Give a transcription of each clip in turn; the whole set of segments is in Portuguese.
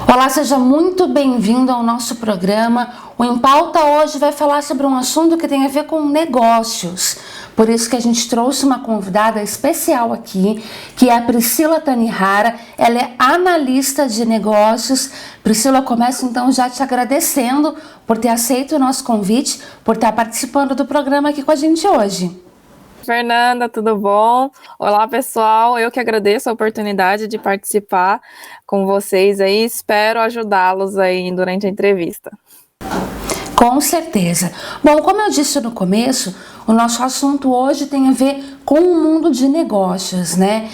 Olá, seja muito bem-vindo ao nosso programa. O Em Pauta hoje vai falar sobre um assunto que tem a ver com negócios. Por isso que a gente trouxe uma convidada especial aqui, que é a Priscila Tanihara. Ela é analista de negócios. Priscila, eu começo então já te agradecendo por ter aceito o nosso convite, por estar participando do programa aqui com a gente hoje. Fernanda, tudo bom? Olá, pessoal. Eu que agradeço a oportunidade de participar com vocês aí. Espero ajudá-los aí durante a entrevista. Com certeza. Bom, como eu disse no começo, o nosso assunto hoje tem a ver com o mundo de negócios, né?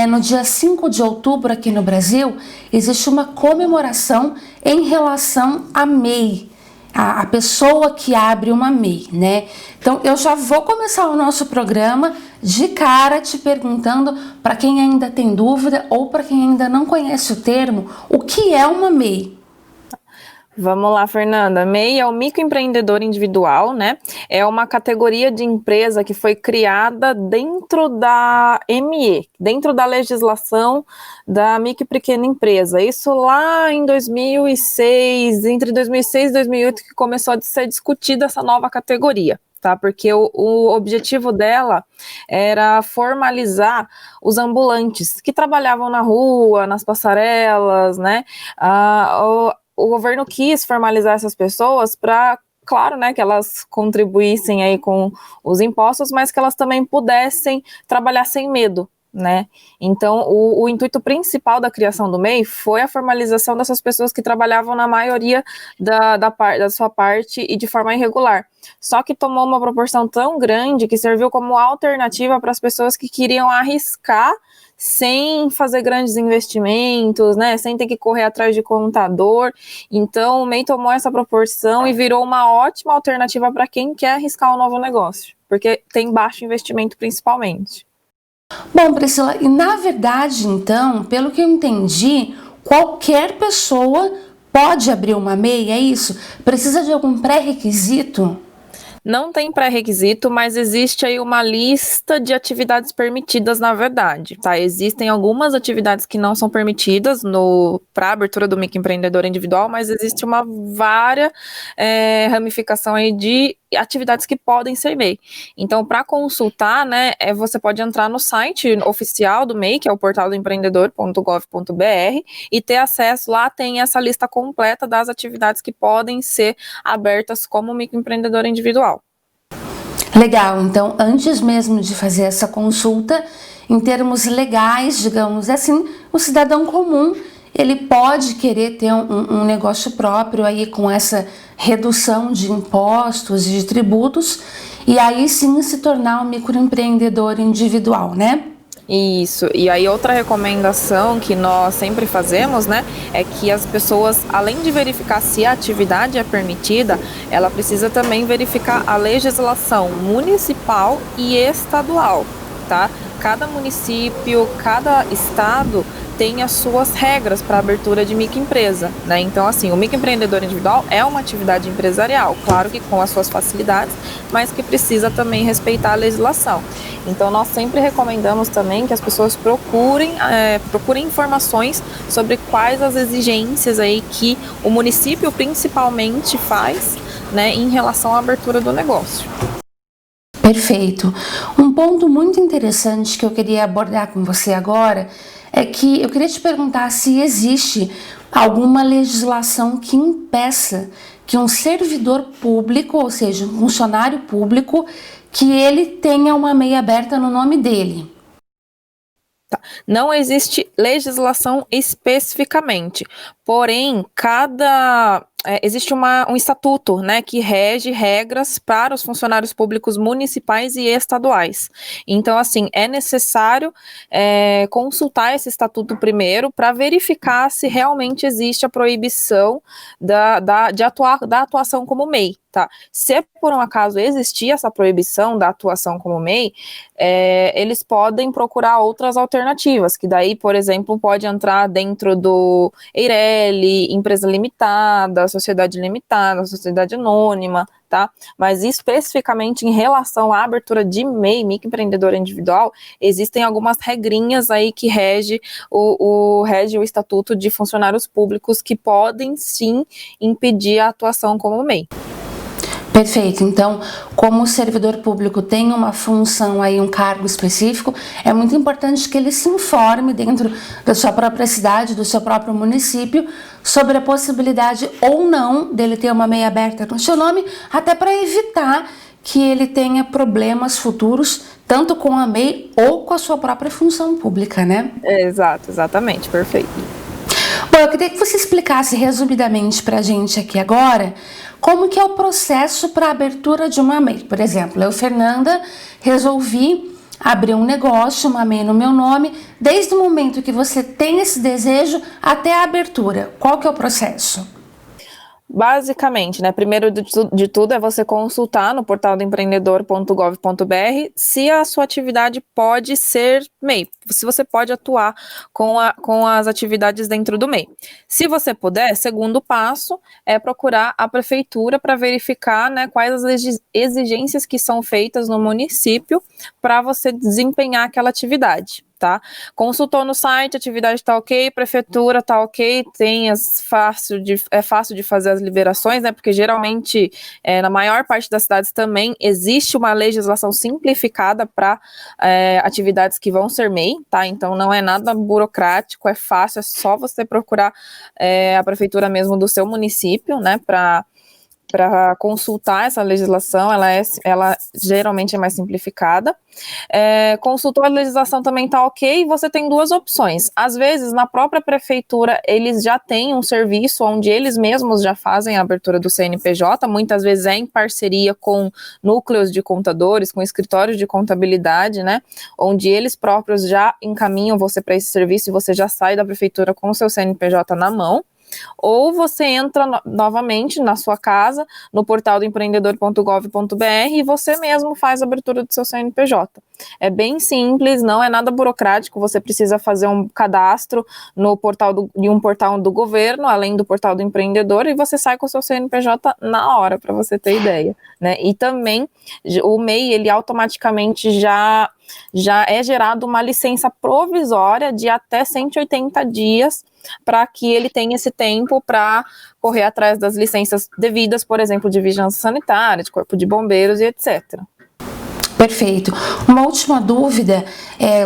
No dia 5 de outubro, aqui no Brasil, existe uma comemoração em relação à MEI, a pessoa que abre uma MEI, né? Então, eu já vou começar o nosso programa de cara te perguntando, para quem ainda tem dúvida ou para quem ainda não conhece o termo, o que é uma MEI? Vamos lá, Fernanda. MEI é o microempreendedor individual, né? É uma categoria de empresa que foi criada dentro da ME, dentro da legislação da micro e pequena empresa. Isso lá em 2006, entre 2006 e 2008, que começou a ser discutida essa nova categoria. Tá, porque o objetivo dela era formalizar os ambulantes que trabalhavam na rua, nas passarelas, né? O governo quis formalizar essas pessoas para, claro, né, que elas contribuíssem aí com os impostos, mas que elas também pudessem trabalhar sem medo, né? Então, o intuito principal da criação do MEI foi a formalização dessas pessoas que trabalhavam na maioria da sua parte e de forma irregular. Só que tomou uma proporção tão grande que serviu como alternativa para as pessoas que queriam arriscar sem fazer grandes investimentos, né, sem ter que correr atrás de contador. Então, o MEI tomou essa proporção e virou uma ótima alternativa para quem quer arriscar um novo negócio, porque tem baixo investimento principalmente. Bom, Priscila, e na verdade, então, pelo que eu entendi, qualquer pessoa pode abrir uma MEI, é isso? Precisa de algum pré-requisito? Não tem pré-requisito, mas existe aí uma lista de atividades permitidas, na verdade, tá? Existem algumas atividades que não são permitidas para a abertura do microempreendedor individual, mas existe uma ramificação aí de atividades que podem ser MEI. Então, para consultar, né, você pode entrar no site oficial do MEI, que é o portal do empreendedor.gov.br, e ter acesso lá, tem essa lista completa das atividades que podem ser abertas como microempreendedor individual. Legal, então antes mesmo de fazer essa consulta, em termos legais, digamos assim, o cidadão comum, ele pode querer ter um negócio próprio aí com essa redução de impostos e de tributos, e aí sim se tornar um microempreendedor individual, né? Isso, e aí outra recomendação que nós sempre fazemos, né, é que as pessoas, além de verificar se a atividade é permitida, ela precisa também verificar a legislação municipal e estadual, tá? Cada município, cada estado tem as suas regras para abertura de microempresa, né? Então, assim, o microempreendedor individual é uma atividade empresarial, claro que com as suas facilidades, mas que precisa também respeitar a legislação. Então, nós sempre recomendamos também que as pessoas procurem informações sobre quais as exigências aí que o município principalmente faz, né, em relação à abertura do negócio. Perfeito. Um ponto muito interessante que eu queria abordar com você agora é que eu queria te perguntar se existe alguma legislação que impeça que um servidor público, ou seja, um funcionário público, que ele tenha uma MEI aberta no nome dele. Não existe legislação especificamente, porém, existe um estatuto, né, que rege regras para os funcionários públicos municipais e estaduais. Então, assim, é necessário consultar esse estatuto primeiro para verificar se realmente existe a proibição da atuação como MEI. Tá? Se por um acaso existir essa proibição da atuação como MEI, eles podem procurar outras alternativas, que daí, por exemplo, pode entrar dentro do EIRE, SL, empresa limitada, sociedade anônima, tá? Mas especificamente em relação à abertura de MEI, microempreendedor individual, existem algumas regrinhas aí que rege o Estatuto de Funcionários Públicos que podem sim impedir a atuação como MEI. Perfeito. Então, como o servidor público tem uma função aí, um cargo específico, é muito importante que ele se informe dentro da sua própria cidade, do seu próprio município, sobre a possibilidade ou não dele ter uma MEI aberta no seu nome, até para evitar que ele tenha problemas futuros, tanto com a MEI ou com a sua própria função pública, né? Exatamente, perfeito. Bom, eu queria que você explicasse resumidamente para a gente aqui agora como que é o processo para a abertura de uma MEI. Por exemplo, eu, Fernanda, resolvi abrir um negócio, uma MEI no meu nome, desde o momento que você tem esse desejo até a abertura. Qual que é o processo? Basicamente, né, primeiro de tudo é você consultar no portal do empreendedor.gov.br se a sua atividade pode ser MEI, se você pode atuar com as atividades dentro do MEI. Se você puder, segundo passo é procurar a prefeitura para verificar, né, quais as exigências que são feitas no município para você desempenhar aquela atividade. Tá? Consultou no site, atividade está ok, prefeitura está ok, é fácil de fazer as liberações, né? Porque geralmente, na maior parte das cidades também existe uma legislação simplificada para atividades que vão ser MEI, tá? Então não é nada burocrático, é fácil, é só você procurar a prefeitura mesmo do seu município, né? Para consultar essa legislação, ela geralmente é mais simplificada. Consultou a legislação, também está ok, você tem duas opções. Às vezes, na própria prefeitura, eles já têm um serviço onde eles mesmos já fazem a abertura do CNPJ, muitas vezes é em parceria com núcleos de contadores, com escritórios de contabilidade, né, onde eles próprios já encaminham você para esse serviço e você já sai da prefeitura com o seu CNPJ na mão. Ou você entra novamente na sua casa, no portal do empreendedor.gov.br e você mesmo faz a abertura do seu CNPJ. É bem simples, não é nada burocrático, você precisa fazer um cadastro no de um portal do governo, além do portal do empreendedor, e você sai com o seu CNPJ na hora, para você ter ideia, né? E também o MEI, ele automaticamente já é gerado uma licença provisória de até 180 dias para que ele tenha esse tempo para correr atrás das licenças devidas, por exemplo, de vigilância sanitária, de corpo de bombeiros e etc. Perfeito. Uma última dúvida,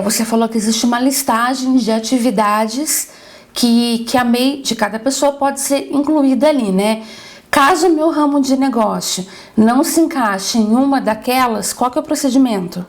você falou que existe uma listagem de atividades que a MEI de cada pessoa pode ser incluída ali, né? Caso o meu ramo de negócio não se encaixe em uma daquelas, qual que é o procedimento?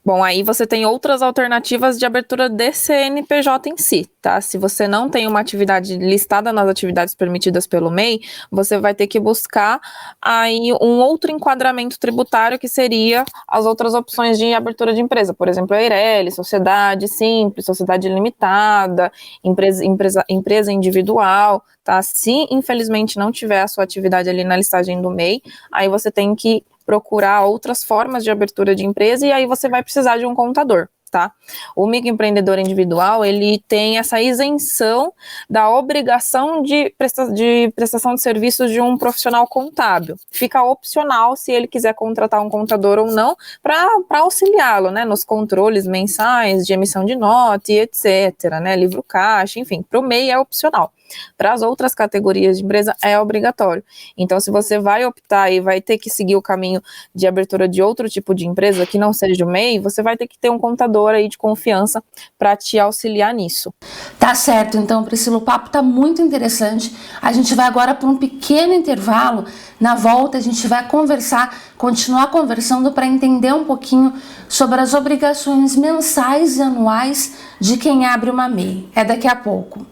Bom, aí você tem outras alternativas de abertura de CNPJ em si, tá? Se você não tem uma atividade listada nas atividades permitidas pelo MEI, você vai ter que buscar aí um outro enquadramento tributário, que seria as outras opções de abertura de empresa, por exemplo, a EIRELI, sociedade simples, sociedade limitada, empresa individual, tá? Se infelizmente não tiver a sua atividade ali na listagem do MEI, aí você tem que procurar outras formas de abertura de empresa e aí você vai precisar de um contador, tá? O microempreendedor individual, ele tem essa isenção da obrigação de prestação de serviços de um profissional contábil. Fica opcional se ele quiser contratar um contador ou não, para auxiliá-lo, né, nos controles mensais de emissão de nota e etc, né, livro caixa, enfim, para o MEI é opcional. Para as outras categorias de empresa é obrigatório. Então, se você vai optar e vai ter que seguir o caminho de abertura de outro tipo de empresa que não seja o MEI, você vai ter que ter um contador aí de confiança para te auxiliar nisso. Tá certo. Então, Priscila, o papo tá muito interessante. A gente vai agora para um pequeno intervalo. Na volta, a gente vai continuar conversando para entender um pouquinho sobre as obrigações mensais e anuais de quem abre uma MEI. É daqui a pouco.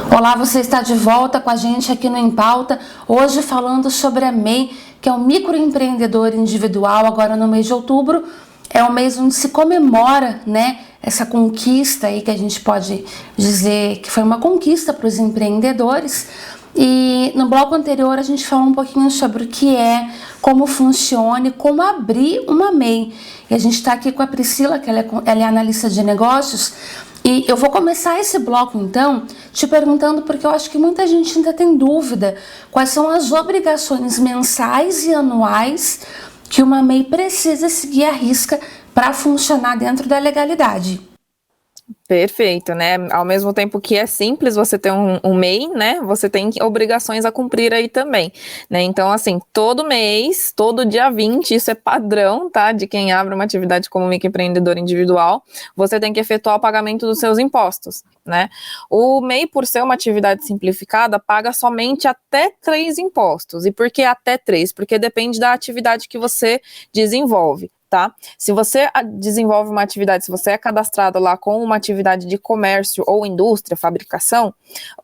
Olá, você está de volta com a gente aqui no Em Pauta, hoje falando sobre a MEI, que é o microempreendedor individual. Agora no mês de outubro é o mês onde se comemora, né, essa conquista aí que a gente pode dizer que foi uma conquista para os empreendedores. E no bloco anterior a gente falou um pouquinho sobre o que é, como funciona e como abrir uma MEI. E a gente está aqui com a Priscila, que ela é analista de negócios. E eu vou começar esse bloco, então, te perguntando, porque eu acho que muita gente ainda tem dúvida, quais são as obrigações mensais e anuais que uma MEI precisa seguir à risca para funcionar dentro da legalidade. Perfeito, né? Ao mesmo tempo que é simples você ter um MEI, né? Você tem obrigações a cumprir aí também, né? Então, assim, todo mês, todo dia 20, isso é padrão, tá? De quem abre uma atividade como microempreendedor individual, você tem que efetuar o pagamento dos seus impostos, né? O MEI, por ser uma atividade simplificada, paga somente até 3 impostos. E por que até 3? Porque depende da atividade que você desenvolve. Tá? Se você desenvolve uma atividade, se você é cadastrado lá com uma atividade de comércio ou indústria, fabricação,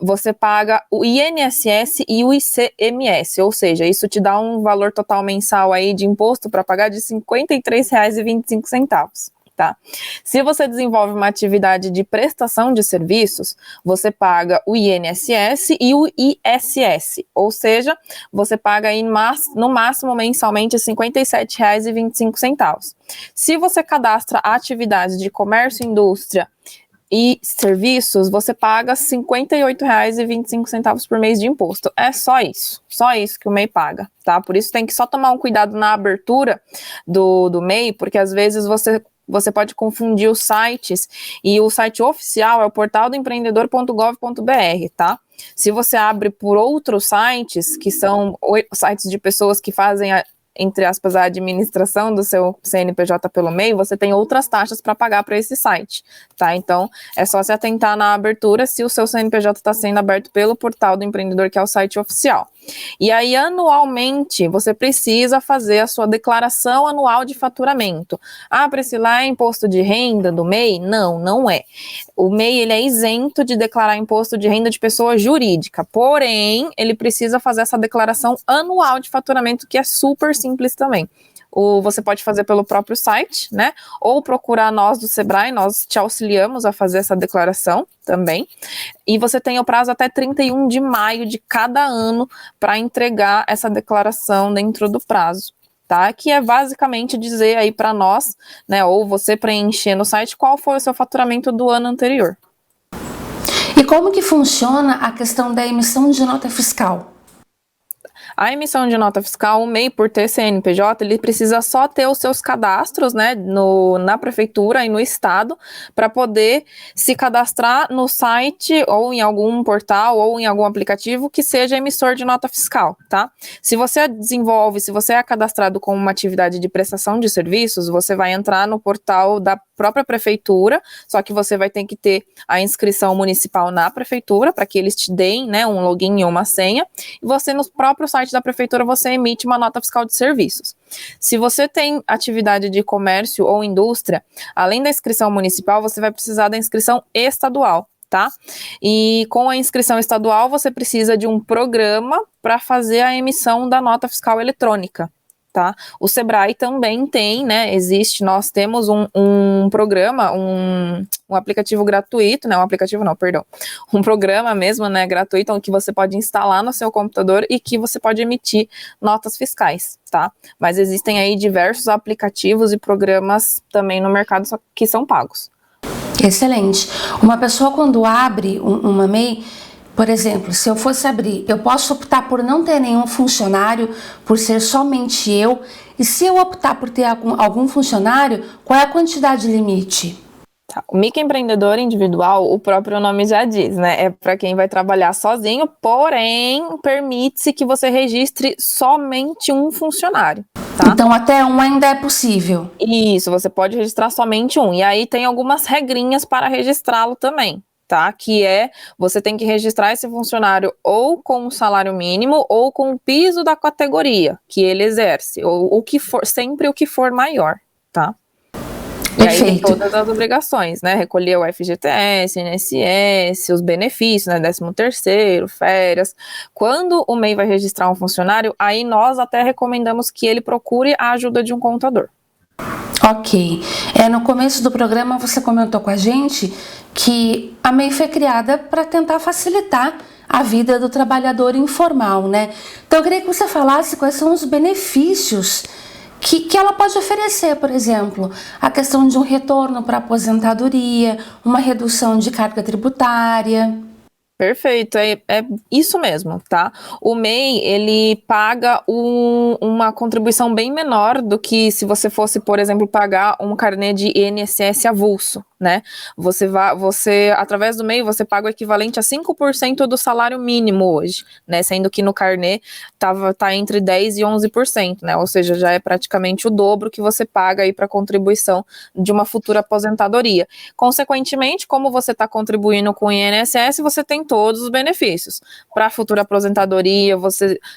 você paga o INSS e o ICMS, ou seja, isso te dá um valor total mensal aí de imposto para pagar de R$ 53,25. Tá? Se você desenvolve uma atividade de prestação de serviços, você paga o INSS e o ISS, ou seja, você paga aí no máximo mensalmente R$ 57,25. Se você cadastra atividades de comércio, indústria e serviços, você paga R$ 58,25 por mês de imposto. É só isso que o MEI paga, tá? Por isso tem que só tomar um cuidado na abertura do MEI, porque às vezes você pode confundir os sites, e o site oficial é o portaldoempreendedor.gov.br, tá? Se você abre por outros sites, que são sites de pessoas que fazem entre aspas, a administração do seu CNPJ pelo MEI, você tem outras taxas para pagar para esse site, tá? Então, é só se atentar na abertura se o seu CNPJ está sendo aberto pelo Portal do Empreendedor, que é o site oficial. E aí, anualmente, você precisa fazer a sua declaração anual de faturamento. Ah, Priscila, é imposto de renda do MEI? Não, não é. O MEI, ele é isento de declarar imposto de renda de pessoa jurídica, porém, ele precisa fazer essa declaração anual de faturamento, que é super simples também. Você pode fazer pelo próprio site, né? Ou procurar nós do Sebrae, nós te auxiliamos a fazer essa declaração também. E você tem o prazo até 31 de maio de cada ano para entregar essa declaração dentro do prazo, tá? Que é basicamente dizer aí para nós, né? Ou você preencher no site qual foi o seu faturamento do ano anterior. E como que funciona a questão da emissão de nota fiscal? A emissão de nota fiscal, o MEI, por ter CNPJ, ele precisa só ter os seus cadastros, né, na prefeitura e no estado, para poder se cadastrar no site ou em algum portal ou em algum aplicativo que seja emissor de nota fiscal, tá? Se você é cadastrado com uma atividade de prestação de serviços, você vai entrar no portal da própria prefeitura, só que você vai ter que ter a inscrição municipal na prefeitura, para que eles te deem, né, um login e uma senha, e você no próprio site da prefeitura você emite uma nota fiscal de serviços. Se você tem atividade de comércio ou indústria, além da inscrição municipal, você vai precisar da inscrição estadual, tá? E com a inscrição estadual, você precisa de um programa para fazer a emissão da nota fiscal eletrônica, tá? O Sebrae também tem, né? Nós temos um programa, um aplicativo gratuito, né? Um programa mesmo, né? Gratuito, que você pode instalar no seu computador e que você pode emitir notas fiscais, tá? Mas existem aí diversos aplicativos e programas também no mercado que são pagos. Excelente. Uma pessoa, quando abre uma MEI, por exemplo, se eu fosse abrir, eu posso optar por não ter nenhum funcionário, por ser somente eu. E se eu optar por ter algum funcionário, qual é a quantidade limite? Tá. O microempreendedor individual, o próprio nome já diz, né? É para quem vai trabalhar sozinho, porém, permite-se que você registre somente um funcionário. Tá? Então, até um ainda é possível. Isso, você pode registrar somente um. E aí tem algumas regrinhas para registrá-lo também, tá? Que você tem que registrar esse funcionário ou com o salário mínimo ou com o piso da categoria que ele exerce, ou o que for, sempre o que for maior, tá? E aí tem todas as obrigações, né? Recolher o FGTS, INSS, os benefícios, né? 13º, férias. Quando o MEI vai registrar um funcionário, aí nós até recomendamos que ele procure a ajuda de um contador. Ok. No começo do programa você comentou com a gente que a MEI foi criada para tentar facilitar a vida do trabalhador informal, né? Então eu queria que você falasse quais são os benefícios que ela pode oferecer, por exemplo, a questão de um retorno para a aposentadoria, uma redução de carga tributária. Perfeito, é isso mesmo, tá? O MEI, ele paga uma contribuição bem menor do que se você fosse, por exemplo, pagar um carnê de INSS avulso, né? Você, através do MEI, você paga o equivalente a 5% do salário mínimo hoje, né? Sendo que no carnê tá entre 10% e 11%, né? Ou seja, já é praticamente o dobro que você paga aí para contribuição de uma futura aposentadoria. Consequentemente, como você está contribuindo com o INSS, você tem todos os benefícios. Para a futura aposentadoria,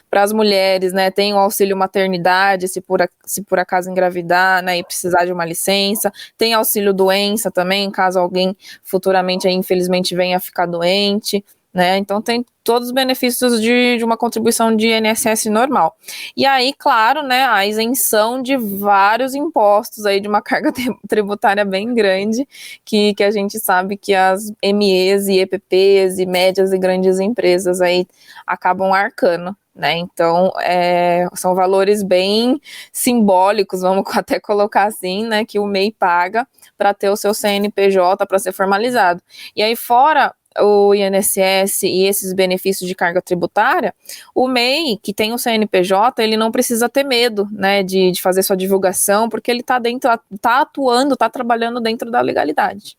para as mulheres, né, tem o auxílio maternidade, se por acaso engravidar, né, e precisar de uma licença, tem auxílio doença também, caso alguém futuramente, aí, infelizmente, venha a ficar doente, né, então tem todos os benefícios de uma contribuição de INSS normal. E aí, claro, né, a isenção de vários impostos aí, de uma carga tributária bem grande, que a gente sabe que as MEs e EPPs e médias e grandes empresas aí acabam arcando, né, então são valores bem simbólicos, vamos até colocar assim, né, que o MEI paga para ter o seu CNPJ para ser formalizado. E aí, fora o INSS e esses benefícios de carga tributária, o MEI, que tem o CNPJ, ele não precisa ter medo, né, de fazer sua divulgação, porque ele está atuando, está trabalhando dentro da legalidade.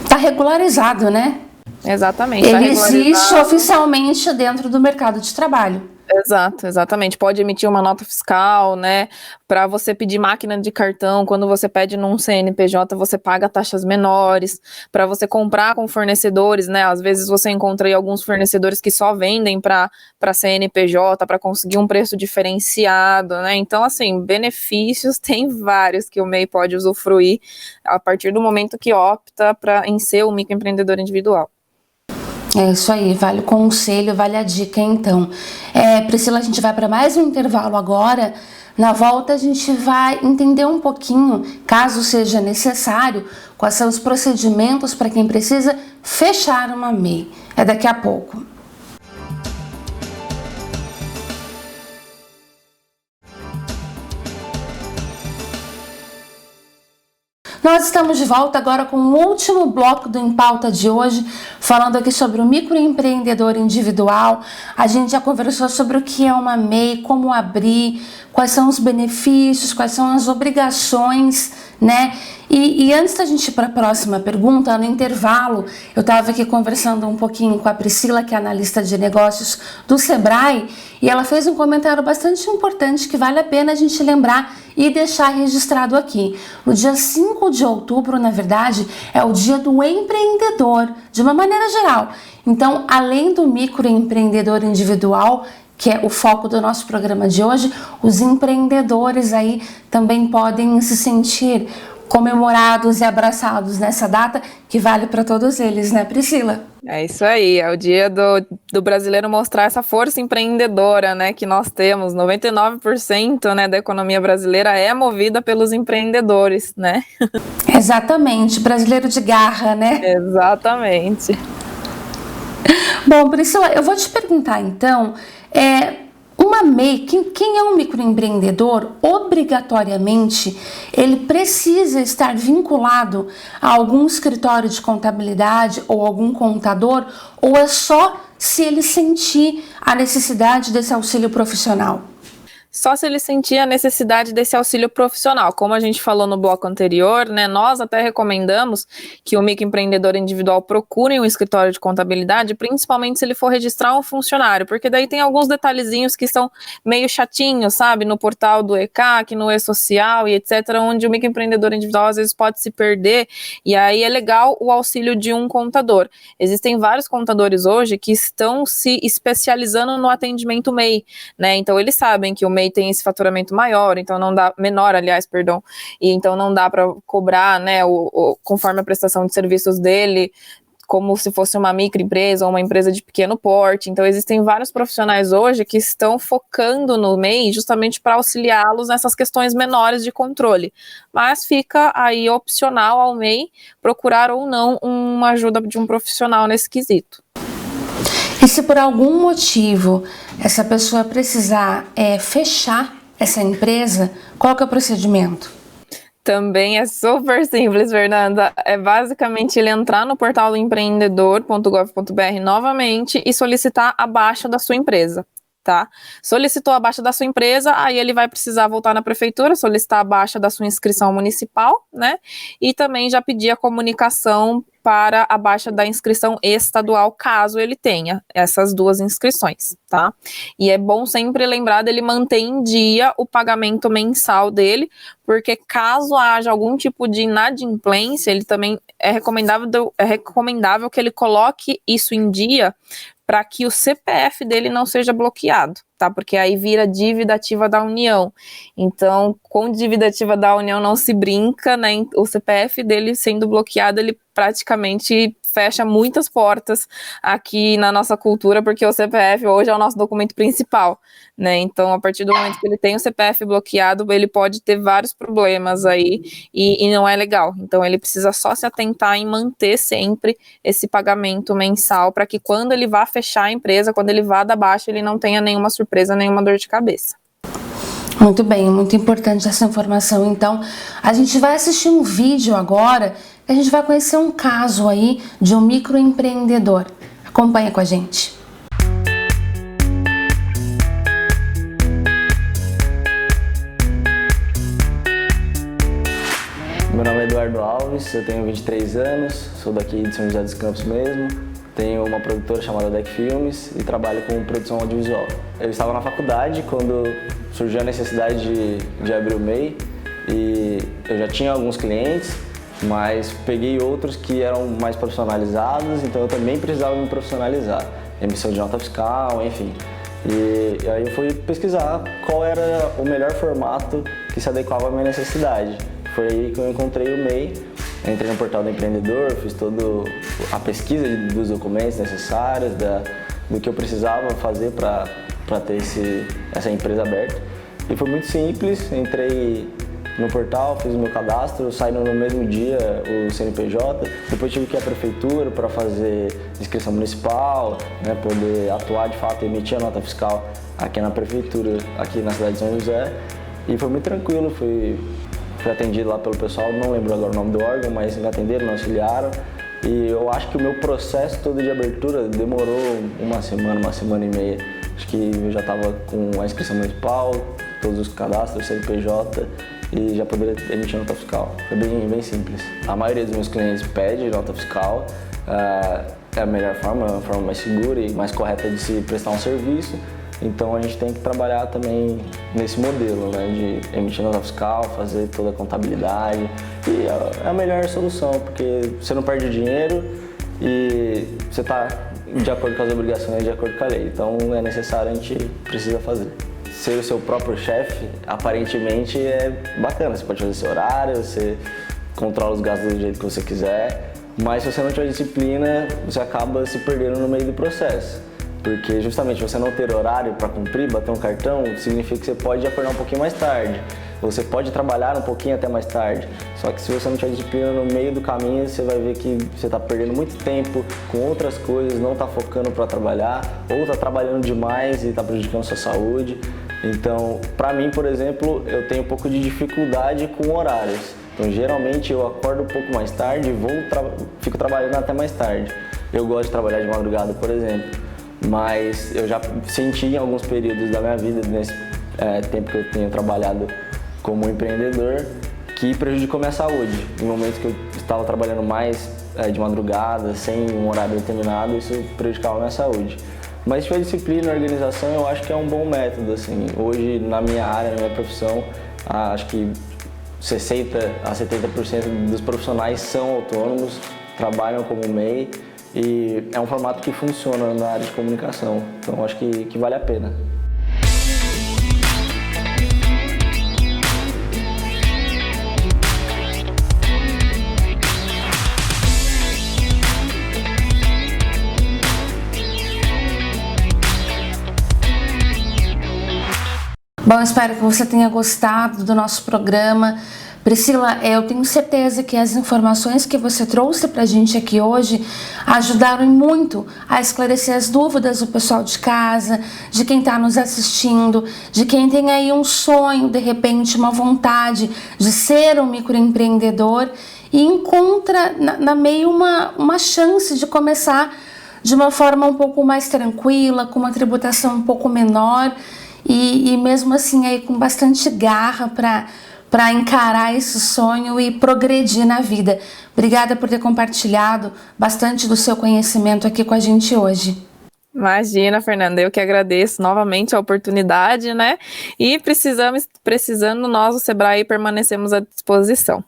Está regularizado, né? Exatamente. Ele existe oficialmente dentro do mercado de trabalho. Exato, exatamente. Pode emitir uma nota fiscal, né? Para você pedir máquina de cartão, quando você pede num CNPJ, você paga taxas menores. Para você comprar com fornecedores, né? Às vezes você encontra aí alguns fornecedores que só vendem para CNPJ, para conseguir um preço diferenciado, né? Então, assim, benefícios tem vários que o MEI pode usufruir a partir do momento que opta em ser um microempreendedor individual. É isso aí, vale o conselho, vale a dica então. Priscila, a gente vai para mais um intervalo agora. Na volta a gente vai entender um pouquinho, caso seja necessário, quais são os procedimentos para quem precisa fechar uma MEI. É daqui a pouco. Nós estamos de volta agora com o último bloco do Em Pauta de hoje, falando aqui sobre o microempreendedor individual. A gente já conversou sobre o que é uma MEI, como abrir, quais são os benefícios, quais são as obrigações, né? E antes da gente ir para a próxima pergunta, no intervalo, eu estava aqui conversando um pouquinho com a Priscila, que é analista de negócios do Sebrae, e ela fez um comentário bastante importante que vale a pena a gente lembrar e deixar registrado aqui. No dia 5 de outubro, na verdade, é o dia do empreendedor, de uma maneira geral. Então, além do microempreendedor individual, que é o foco do nosso programa de hoje, os empreendedores aí também podem se sentir comemorados e abraçados nessa data, que vale para todos eles, né, Priscila? É isso aí, é o dia do brasileiro mostrar essa força empreendedora, né, que nós temos. 99%, né, da economia brasileira é movida pelos empreendedores, né? Exatamente, brasileiro de garra, né? Exatamente. Bom, Priscila, eu vou te perguntar então, uma MEI, quem é um microempreendedor, obrigatoriamente, ele precisa estar vinculado a algum escritório de contabilidade ou algum contador, ou é só se ele sentir a necessidade desse auxílio profissional? Só se ele sentir a necessidade desse auxílio profissional. Como a gente falou no bloco anterior, né, nós até recomendamos que o microempreendedor individual procure um escritório de contabilidade, principalmente se ele for registrar um funcionário, porque daí tem alguns detalhezinhos que são meio chatinhos, sabe, no portal do ECAC, no E-Social e etc., onde o microempreendedor individual às vezes pode se perder, e aí é legal o auxílio de um contador. Existem vários contadores hoje que estão se especializando no atendimento MEI, né, então eles sabem que o MEI tem esse faturamento maior, então não dá, menor, aliás, perdão, e então não dá para cobrar, né, conforme a prestação de serviços dele, como se fosse uma microempresa ou uma empresa de pequeno porte. Então existem vários profissionais hoje que estão focando no MEI justamente para auxiliá-los nessas questões menores de controle, mas fica aí opcional ao MEI procurar ou não uma ajuda de um profissional nesse quesito. E se por algum motivo essa pessoa precisar fechar essa empresa, qual que é o procedimento? Também é super simples, Fernanda. É basicamente ele entrar no portal do empreendedor.gov.br novamente e solicitar a baixa da sua empresa, tá? Solicitou a baixa da sua empresa, aí ele vai precisar voltar na prefeitura, solicitar a baixa da sua inscrição municipal, né? E também já pedir a comunicação para a baixa da inscrição estadual, caso ele tenha essas duas inscrições, tá? E é bom sempre lembrar dele manter em dia o pagamento mensal dele, porque caso haja algum tipo de inadimplência, ele também é recomendável que ele coloque isso em dia para que o CPF dele não seja bloqueado, tá? Porque aí vira dívida ativa da União. Então, com dívida ativa da União não se brinca, né? O CPF dele sendo bloqueado, ele praticamente fecha muitas portas aqui na nossa cultura, porque o CPF hoje é o nosso documento principal, né? Então, a partir do momento que ele tem o CPF bloqueado, ele pode ter vários problemas aí e não é legal. Então, ele precisa só se atentar em manter sempre esse pagamento mensal para que quando ele vá fechar a empresa, quando ele vá dar baixa, ele não tenha nenhuma surpresa, nenhuma dor de cabeça. Muito bem, muito importante essa informação. Então, a gente vai assistir um vídeo agora, que a gente vai conhecer um caso aí de um microempreendedor. Acompanha com a gente. Meu nome é Eduardo Alves, eu tenho 23 anos, sou daqui de São José dos Campos mesmo. Tenho uma produtora chamada Deck Filmes e trabalho com produção audiovisual. Eu estava na faculdade quando surgiu a necessidade de abrir o MEI e eu já tinha alguns clientes, mas peguei outros que eram mais profissionalizados, então eu também precisava me profissionalizar. Emissão de nota fiscal, enfim. E aí eu fui pesquisar qual era o melhor formato que se adequava à minha necessidade. Foi aí que eu encontrei o MEI. Entrei no portal do empreendedor, fiz toda a pesquisa dos documentos necessários, do que eu precisava fazer para ter essa empresa aberta. E foi muito simples, entrei no portal, fiz o meu cadastro, saindo no mesmo dia o CNPJ, depois tive que ir à prefeitura para fazer inscrição municipal, né, poder atuar de fato e emitir a nota fiscal aqui na prefeitura, aqui na cidade de São José. E foi muito tranquilo, fui atendido lá pelo pessoal, não lembro agora o nome do órgão, mas me atenderam, me auxiliaram. E eu acho que o meu processo todo de abertura demorou uma semana e meia. Acho que eu já estava com a inscrição municipal, todos os cadastros, CNPJ e já poderia emitir nota fiscal. Foi bem simples. A maioria dos meus clientes pede nota fiscal, é a melhor forma, a forma mais segura e mais correta de se prestar um serviço. Então a gente tem que trabalhar também nesse modelo, né, de emitir nota fiscal, fazer toda a contabilidade e é a melhor solução, porque você não perde dinheiro e você está de acordo com as obrigações, de acordo com a lei. Então é necessário, a gente precisa fazer. Ser o seu próprio chefe, aparentemente é bacana, você pode fazer seu horário, você controla os gastos do jeito que você quiser, mas se você não tiver disciplina, você acaba se perdendo no meio do processo. Porque justamente você não ter horário para cumprir, bater um cartão, significa que você pode acordar um pouquinho mais tarde. Você pode trabalhar um pouquinho até mais tarde. Só que se você não tiver disciplina no meio do caminho, você vai ver que você está perdendo muito tempo com outras coisas, não está focando para trabalhar, ou está trabalhando demais e está prejudicando a sua saúde. Então, para mim, por exemplo, eu tenho um pouco de dificuldade com horários. Então, geralmente eu acordo um pouco mais tarde e fico trabalhando até mais tarde. Eu gosto de trabalhar de madrugada, por exemplo. Mas eu já senti em alguns períodos da minha vida, nesse tempo que eu tenho trabalhado como empreendedor, que prejudicou minha saúde. Em momentos que eu estava trabalhando mais de madrugada, sem um horário determinado, isso prejudicava a minha saúde. Mas se tiver disciplina e organização, eu acho que é um bom método. Assim. Hoje, na minha área, na minha profissão, acho que 60% a 70% dos profissionais são autônomos, trabalham como MEI, e é um formato que funciona na área de comunicação, então acho que vale a pena. Bom, espero que você tenha gostado do nosso programa. Priscila, eu tenho certeza que as informações que você trouxe pra gente aqui hoje ajudaram muito a esclarecer as dúvidas do pessoal de casa, de quem está nos assistindo, de quem tem aí um sonho, de repente uma vontade de ser um microempreendedor e encontra na meio uma chance de começar de uma forma um pouco mais tranquila, com uma tributação um pouco menor e mesmo assim aí com bastante garra para encarar esse sonho e progredir na vida. Obrigada por ter compartilhado bastante do seu conhecimento aqui com a gente hoje. Imagina, Fernanda, eu que agradeço novamente a oportunidade, né? E precisando nós, o Sebrae, permanecemos à disposição.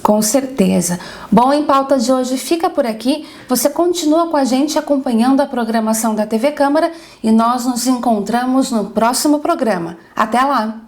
Com certeza. Bom, Em Pauta de hoje fica por aqui. Você continua com a gente acompanhando a programação da TV Câmara e nós nos encontramos no próximo programa. Até lá!